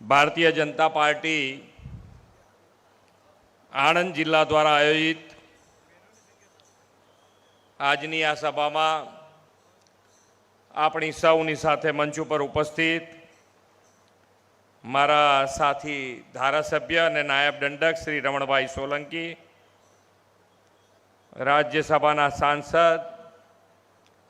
Bharatiya Janata party Anand જિલ્લા દ્વારા આયોજિત આજની આ સભામાં આપણી સૌની સાથે મંચ ઉપર ઉપસ્થિત મારા સાથી ધારાસભ્ય અને નાયબ દંડક શ્રી રમણભાઈ સોલંકી, રાજ્યસભાના સાંસદ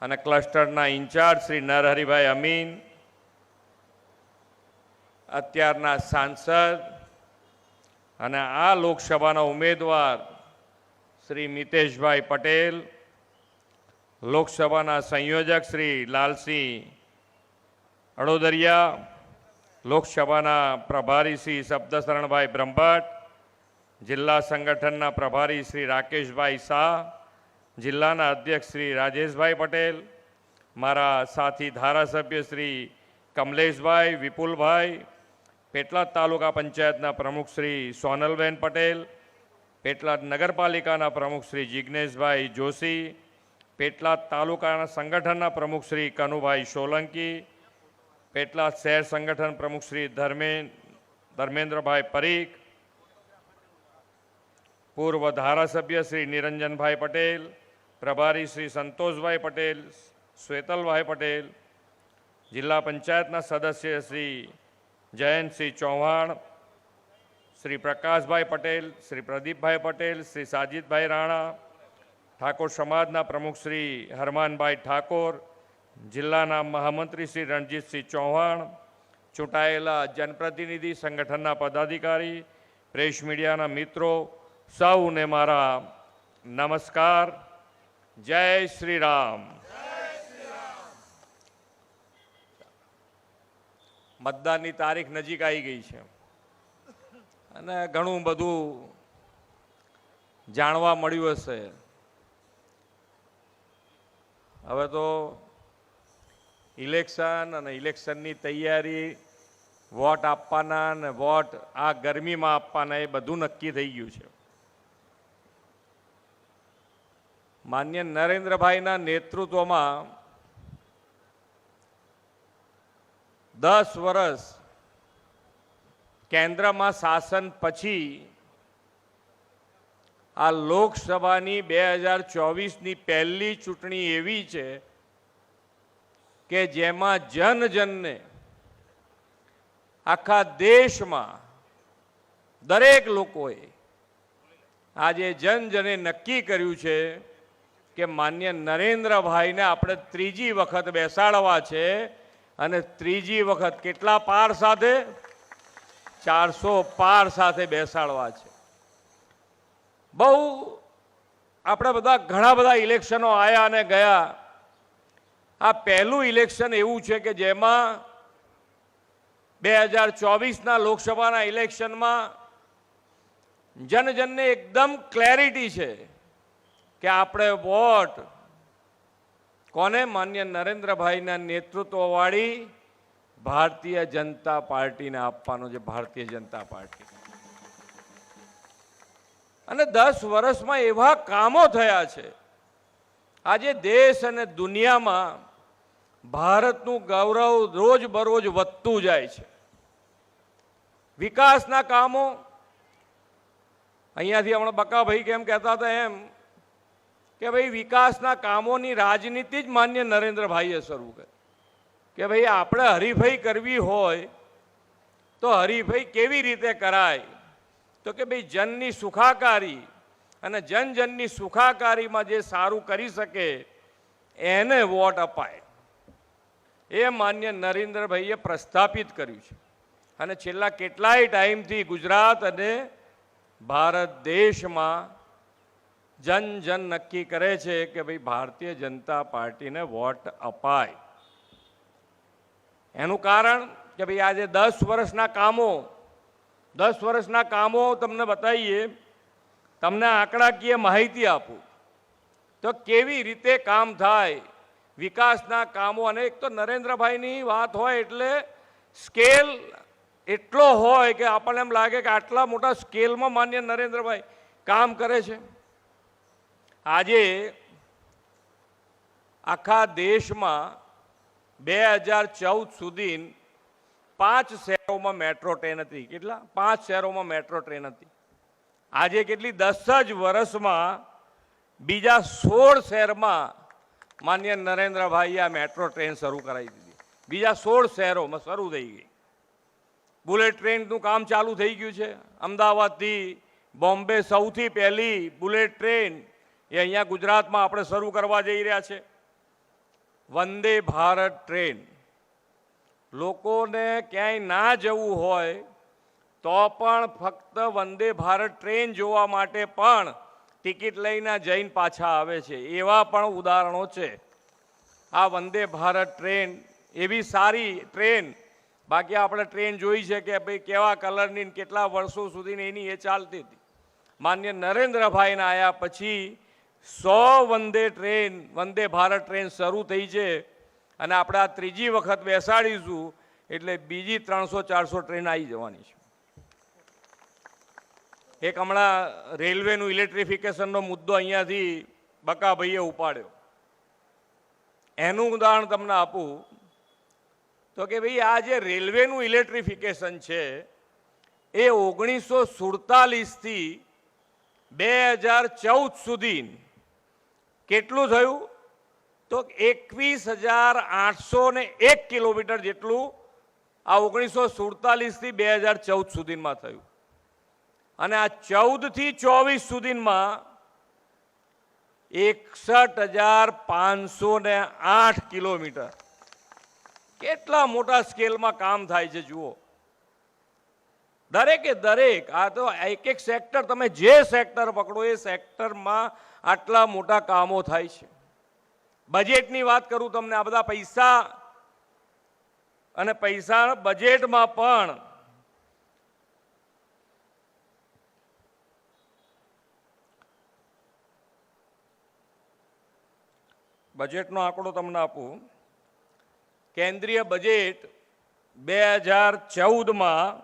અને ક્લસ્ટરના ઇન્ચાર્જ શ્રી નરહરિભાઈ અમીન, અત્યારના સાંસદ અને આ લોકસભાના ઉમેદવાર શ્રી મિતેશભાઈ પટેલ, લોકસભાના સંયોજક શ્રી લાલસિંહ અડોદરિયા, લોકસભાના પ્રભારી શ્રી શબ્દશરણભાઈ બ્રહ્મભટ્ટ, જિલ્લા સંગઠનના પ્રભારી શ્રી રાકેશભાઈ શાહ, જિલ્લાના અધ્યક્ષ શ્રી રાજેશભાઈ પટેલ, મારા સાથી ધારાસભ્ય શ્રી કમલેશભાઈ વિપુલભાઈ, પેટલાદ તાલુકા પંચાયતના પ્રમુખ શ્રી સોનલબેન પટેલ, પેટલાદ નગરપાલિકાના પ્રમુખ શ્રી જિજ્ઞેશભાઈ જોશી, પેટલાદ તાલુકાના સંગઠનના પ્રમુખ શ્રી કનુભાઈ સોલંકી, પેટલાદ શહેર સંગઠન પ્રમુખ શ્રી ધર્મેન્દ્રભાઈ પરીખ, પૂર્વ ધારાસભ્ય શ્રી નિરંજનભાઈ પટેલ, પ્રભારી શ્રી સંતોષભાઈ પટેલ, શ્વેતલભાઈ પટેલ, જિલ્લા પંચાયતના સદસ્ય શ્રી જયંતસિંહ ચૌહાણ, શ્રી પ્રકાશભાઈ પટેલ, શ્રી પ્રદીપભાઈ પટેલ, શ્રી સાજીદભાઈ રાણા, ઠાકોર સમાજના પ્રમુખ શ્રી હરમાનભાઈ ઠાકોર, જિલ્લાના મહામંત્રી શ્રી રણજીતસિંહ ચૌહાણ, ચૂંટાયેલા જનપ્રતિનિધિ સંગઠનના પદાધિકારી, પ્રેસ મીડિયાના મિત્રો, સૌને મારા નમસ્કાર. જય શ્રી રામ. મતદાનની તારીખ નજીક આવી ગઈ છે અને ઘણું બધું જાણવા મળ્યું હશે. હવે તો ઇલેક્શન અને ઇલેક્શનની તૈયારી, વોટ આપવાના અને વોટ આ ગરમીમાં આપવાના, એ બધું નક્કી થઈ ગયું છે. માન્ય નરેન્દ્રભાઈના નેતૃત્વમાં 10 વર્ષ કેન્દ્રમાં શાસન પછી આ લોકસભાની 2024ની પહેલી ચૂંટણી એવી છે કે જેમાં જનજનને આખા દેશમાં દરેક લોકોએ આજે જનજને નક્કી કર્યું છે કે માન્ય નરેન્દ્રભાઈને આપણે ત્રીજી વખત બેસાડવા છે. અને ત્રીજી વખત કેટલા પાર સાથે? 400 પાર સાથે બેસાડવા છે. બહુ આપણે ઘણા બધા ઇલેક્શનો આવ્યા અને ગયા. આ પહેલું ઇલેક્શન એવું છે કે જેમાં 2024ના લોકસભાના ઇલેક્શનમાં જનજનને એકદમ ક્લેરિટી છે કે આપણે વોટ કોને? માન્ય નરેન્દ્રભાઈના નેતૃત્વવાળી ભારતીય જનતા પાર્ટીને આપવાનો છે. ભારતીય જનતા પાર્ટી. અને 10 વર્ષમાં એવા કામો થયા છે. આજે દેશ અને દુનિયામાં ભારતનું ગૌરવ રોજ બરોજ વધતું જાય છે. વિકાસના કામો, અહીંયાથી હમણાં બકાભાઈ કેમ કહેતા હતા એમ કે ભાઈ વિકાસના કામોની રાજનીતિ જ માન્ય નરેન્દ્રભાઈએ શરૂ કરી કે ભાઈ આપણે હરીફાઈ કરવી હોય તો હરીફાઈ કેવી રીતે કરાય? તો કે ભાઈ જનની સુખાકારી અને જનજનની સુખાકારીમાં જે સારું કરી શકે એને વોટ અપાય, એ માન્ય નરેન્દ્રભાઈએ પ્રસ્થાપિત કર્યું છે. અને છેલ્લા કેટલાય ટાઈમથી ગુજરાત અને ભારત દેશમાં જન નક્કી કરે છે કે ભાઈ ભારતીય જનતા પાર્ટીને વોટ અપાય. એનું કારણ કે ભાઈ આજે 10 વર્ષના કામો તમને બતાવીએ, તમને આંકડાકીય માહિતી આપું તો કેવી રીતે કામ થાય વિકાસના કામો. અને એક તો નરેન્દ્રભાઈની વાત હોય એટલે સ્કેલ એટલો હોય કે આપણને એમ લાગે કે આટલા મોટા સ્કેલમાં માન્ય નરેન્દ્રભાઈ કામ કરે છે. આજે આખા દેશમાં 2014 સુધી 5 શહેરોમાં મેટ્રો ટ્રેન હતી. કેટલા? 5 શહેરોમાં મેટ્રો ટ્રેન હતી. આજે કેટલી 10 જ વર્ષમાં બીજા 16 શહેરમાં માન્ય નરેન્દ્રભાઈએ આ મેટ્રો ટ્રેન શરૂ કરાવી દીધી. બીજા 16 શહેરોમાં શરૂ થઈ ગઈ. બુલેટ ટ્રેનનું કામ ચાલુ થઈ ગયું છે. અમદાવાદથી બોમ્બે સૌથી પહેલી બુલેટ ટ્રેન એ અહીંયા ગુજરાતમાં આપણે શરૂ કરવા જઈ રહ્યા છે. વંદે ભારત ટ્રેન, લોકોને ક્યાંય ના જવું હોય તો પણ ફક્ત વંદે ભારત ટ્રેન જોવા માટે પણ ટિકિટ લઈને જઈને પાછા આવે છે. એવા પણ ઉદાહરણો છે. આ વંદે ભારત ટ્રેન એવી સારી ટ્રેન, બાકી આપણે ટ્રેન જોઈ છે કે ભાઈ કેવા કલરની કેટલા વર્ષો સુધીની એની એ ચાલતી હતી. માન્ય નરેન્દ્રભાઈના આવ્યા પછી 100 વંદે ભારત ટ્રેન શરૂ થઈ છે અને આપણે આ ત્રીજી વખત બેસાડીશું એટલે બીજી 300-400 ટ્રેન આવી જવાની છે. એક હમણાં રેલવેનું ઇલેક્ટ્રિફિકેશનનો મુદ્દો અહીંયાથી બકાભાઈએ ઉપાડ્યો. એનું ઉદાહરણ તમને આપું તો કે ભાઈ આ જે રેલવેનું ઇલેક્ટ્રિફિકેશન છે એ 1947થી 2014 સુધી કેટલું થયું તો 21,801 કિલોમીટર જેટલું આ 1947થી 2014 સુધીમાં થયું. અને આ 14થી 24 સુધીમાં 61,508 કિલોમીટર. કેટલા મોટા સ્કેલમાં કામ થાય છે જુઓ. દરેકે દરેક આ તો એક એક સેક્ટર, તમે જે સેક્ટર પકડો એ સેક્ટરમાં આટલા મોટા કામો થાય છે. બજેટની વાત કરું તમને, આ બધા પૈસા અને પૈસા બજેટમાં પણ બજેટનો આંકડો તમને આપું. કેન્દ્રીય બજેટ 2014માં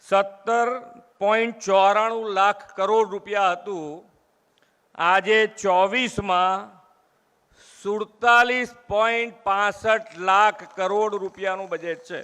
17.94 લાખ કરોડ રૂપિયા હતું. આજે 24માં 47.65 લાખ કરોડ રૂપિયાનું બજેટ છે.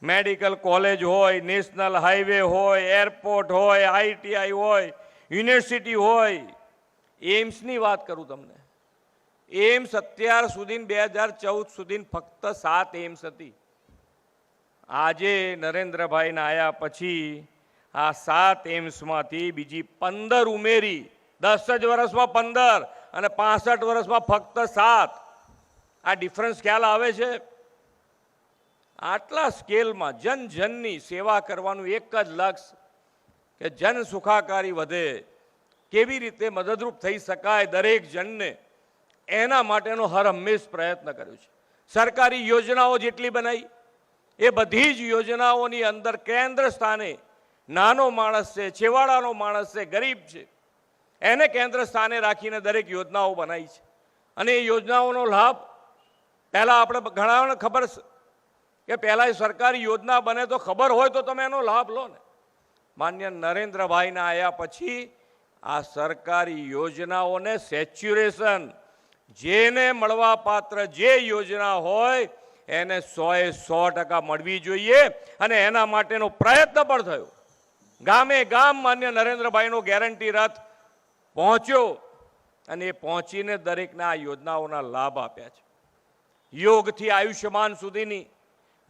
મેડિકલ કોલેજ હોય, નેશનલ હાઈવે હોય, એરપોર્ટ હોય, આઈટીઆઈ હોય, યુનિવર્સિટી હોય, એમ્સની વાત કરું તમને. એમ્સ અત્યાર સુધી 2014 સુધી ફક્ત 7 એમ્સ હતી. આજે નરેન્દ્રભાઈના આવ્યા પછી આ 7 એમ્સમાંથી બીજી 15 ઉમેરી, 10 જ વર્ષમાં 15 અને 65 વર્ષમાં ફક્ત 7. આ ડિફરન્સ ખ્યાલ આવે છે? આટલા સ્કેલમાં જન જનની સેવા કરવાનું એક જ લક્ષ્ય કે જન સુખાકારી વધે, કેવી રીતે મદદરૂપ થઈ શકાય દરેક જણને, એના માટેનો હર હંમેશ પ્રયત્ન કર્યો છે. સરકારી યોજનાઓ જેટલી બનાવી એ બધી જ યોજનાઓની અંદર કેન્દ્ર સ્થાને નાનો માણસ છે, છેવાડાનો માણસ છે, ગરીબ છે, એને કેન્દ્ર સ્થાને રાખીને દરેક યોજનાઓ બનાવી છે. અને એ યોજનાઓનો લાભ પહેલાં આપણે ઘણાને ખબર કે પહેલાં સરકારી યોજના બને તો ખબર હોય તો તમે એનો લાભ લો ને. માન્ય નરેન્દ્રભાઈના આવ્યા પછી આ સરકારી યોજનાઓને સેચ્યુરેશન, જેને મળવા પાત્ર જે યોજના હોય એને 100% મળવી જોઈએ અને એના માટેનો પ્રયત્ન પણ થયો. ગામે ગામ માન્ય નરેન્દ્રભાઈનો ગેરંટી રથ પહોંચ્યો અને એ પહોંચીને દરેકને આ યોજનાઓના લાભ આપ્યા છે. યોગથી આયુષ્યમાન સુધીની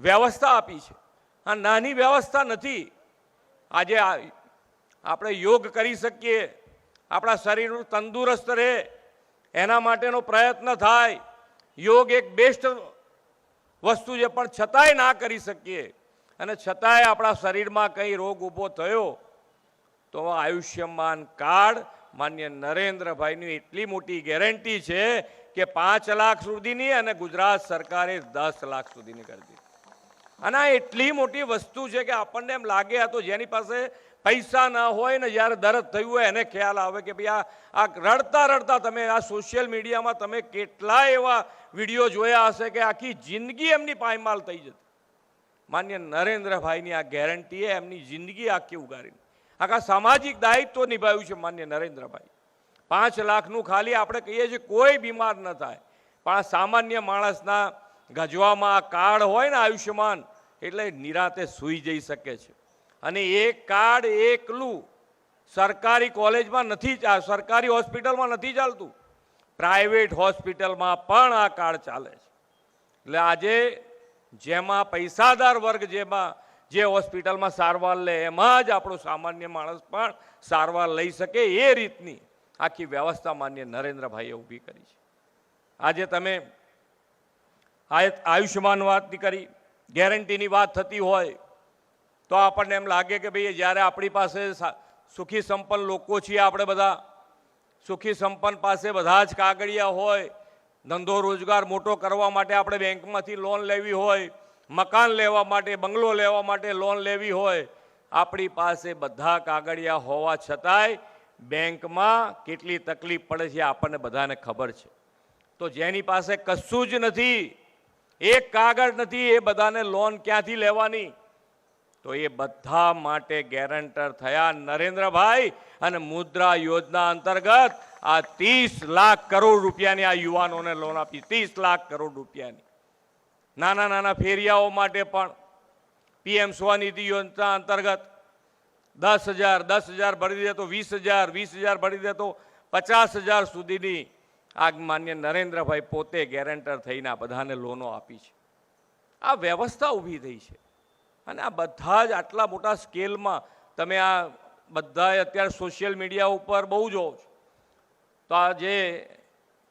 વ્યવસ્થા આપી છે. આ નાની વ્યવસ્થા નથી. આજે આપણે યોગ કરી શકીએ, આપણા શરીર તંદુરસ્ત રહે, એના માટેનો પ્રયત્ન થાય. યોગ એક બેસ્ટ વસ્તુ છે, પણ છતાંય ના કરી શકીએ અને છતાંય આપણા શરીરમાં કંઈ રોગ ઊભો થયો તો આયુષ્યમાન કાર્ડ માન્ય નરેન્દ્રભાઈની એટલી મોટી ગેરંટી છે કે 5 લાખ સુધીની અને ગુજરાત સરકારે 10 લાખ સુધીની કરી દીધી. અને આ એટલી મોટી વસ્તુ છે કે આપણને એમ લાગે આ તો જેની પાસે પૈસા ના હોય ને જ્યારે દર્દ થયું હોય એને ખ્યાલ આવે કે ભાઈ આ રડતા રડતા તમે આ સોશિયલ મીડિયામાં તમે કેટલા એવા વિડીયો જોયા હશે કે આખી જિંદગી એમની પાયમાલ થઈ જતી. માન્ય નરેન્દ્રભાઈની આ ગેરંટીએ એમની જિંદગી આખી ઉગારી, આખા સામાજિક દાયિત્વ નિભાવ્યું છે માન્ય નરેન્દ્રભાઈ. 5 લાખનું ખાલી આપણે કહીએ છીએ કોઈ બીમાર ન થાય, પણ આ સામાન્ય માણસના ગજવામાં આ કાર્ડ હોય ને આયુષ્યમાન, એટલે નિરાતે સૂઈ જઈ શકે છે. અને એ કાર્ડ એકલું સરકારી કોલેજમાં નથી, સરકારી હોસ્પિટલમાં નથી ચાલતું, પ્રાઇવેટ હોસ્પિટલમાં પણ આ કાર્ડ ચાલે છે. એટલે આજે જેમાં પૈસાદાર વર્ગ જેમાં જે હોસ્પિટલમાં સારવાર લે એમાં જ આપણો સામાન્ય માણસ પણ સારવાર લઈ શકે એ રીતની આખી વ્યવસ્થા માન્ય નરેન્દ્રભાઈએ ઊભી કરી છે. આજે તમે આયુષ્યમાન વાતની કરી, ગેરંટીની વાત થતી હોય તો આપણને એમ લાગે કે ભાઈ જ્યારે આપણી પાસે સુખી સંપન્ન લોકો છીએ, આપણે બધા સુખી સંપન્ન પાસે બધા જ કાગળિયા હોય, ધંધો રોજગાર મોટો કરવા માટે આપણે બેંકમાંથી લોન લેવી હોય, મકાન લેવા માટે, બંગલો લેવા માટે લોન લેવી હોય, આપણી પાસે બધા કાગળિયા હોવા છતાંય બેંકમાં કેટલી તકલીફ પડે છે આપણને બધાને ખબર છે. તો જેની પાસે કશું જ નથી, એક કાગળ નથી, એ બધાને લોન ક્યાંથી લેવાની? તો એ બધા માટે ગેરંટર થયા નરેન્દ્રભાઈ. અને મુદ્રા યોજના અંતર્ગત આ 30 લાખ કરોડ રૂપિયાની આ યુવાનોને લોન આપી, 30 લાખ કરોડ રૂપિયાની. નાના નાના ફેરિયાઓ માટે પણ પીએમ સ્વનિધિ યોજના અંતર્ગત 10,000 ભરી દે તો 20,000, 20,000 ભરી દે તો 50,000 સુધીની આ માન્ય નરેન્દ્રભાઈ પોતે ગેરંટર થઈને આ બધાને લોનો આપી છે. આ વ્યવસ્થા ઊભી થઈ છે. અને આ બધા જ આટલા મોટા સ્કેલમાં તમે આ બધાએ અત્યારે સોશિયલ મીડિયા ઉપર બહુ જોવો છો. તો આ જે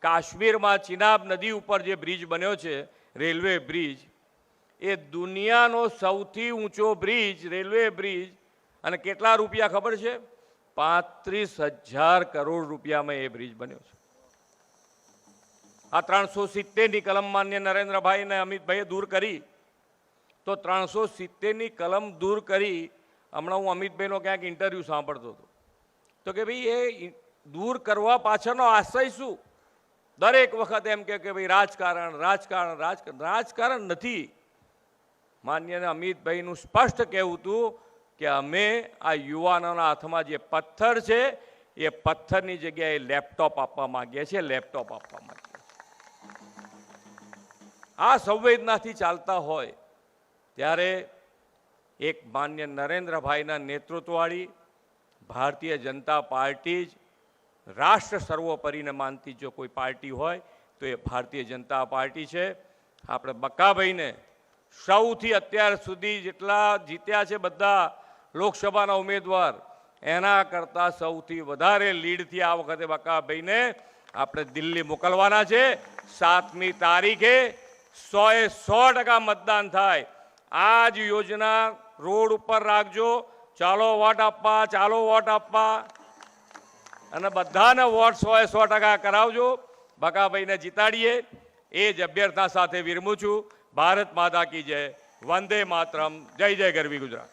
કાશ્મીરમાં ચિનાબ નદી ઉપર જે બ્રિજ બન્યો છે, રેલવે બ્રિજ, એ દુનિયાનો સૌથી ઊંચો બ્રિજ, રેલવે બ્રિજ. અને કેટલા રૂપિયા ખબર છે? 35,000 કરોડ રૂપિયામાં એ બ્રિજ બન્યો છે. આ 370ની કલમ માન્ય નરેન્દ્રભાઈ અને અમિતભાઈએ દૂર કરી. તો 370ની કલમ દૂર કરી. હમણાં હું અમિતભાઈનો ક્યાંક ઇન્ટરવ્યૂ સાંભળતો હતો, તો કે ભાઈ એ દૂર કરવા પાછળનો આશય શું? દરેક વખત એમ કે ભાઈ રાજકારણ, રાજકારણ, રાજકારણ. રાજકારણ નથી. માન્ય અમિતભાઈનું સ્પષ્ટ કહેવું હતું કે અમે આ યુવાનોના હાથમાં જે પથ્થર છે એ પથ્થરની જગ્યાએ લેપટોપ આપવા માંગીએ છીએ, લેપટોપ આપવા માંગીએ છીએ. આ સંવેદનાથી ચાલતા હોય ત્યારે એક માન્ય નરેન્દ્રભાઈના નેતૃત્વવાળી ભારતીય જનતા પાર્ટી જ રાષ્ટ્ર સર્વોપરીને માનતી જો કોઈ પાર્ટી હોય તો એ ભારતીય જનતા પાર્ટી છે. આપણે બકાભાઈને સૌથી અત્યાર સુધી જેટલા જીત્યા છે બધા લોકસભાના ઉમેદવાર, એના કરતાં સૌથી વધારે લીડથી આ વખતે બકાભાઈને આપણે દિલ્હી મોકલવાના છે. 7મી તારીખે 100% મતદાન થાય. આ જ યોજના રોડ ઉપર રાખજો. ચાલો વોટ આપવા, ચાલો વોટ આપવા, અને બધાને વોટ 100% કરાવજો. બકાભાઈને જીતાડીએ એ જ અભ્યર્થના સાથે વિરમું છું. ભારત માતા કી જય. વંદે માતરમ. જય જય ગરવી ગુજરાત.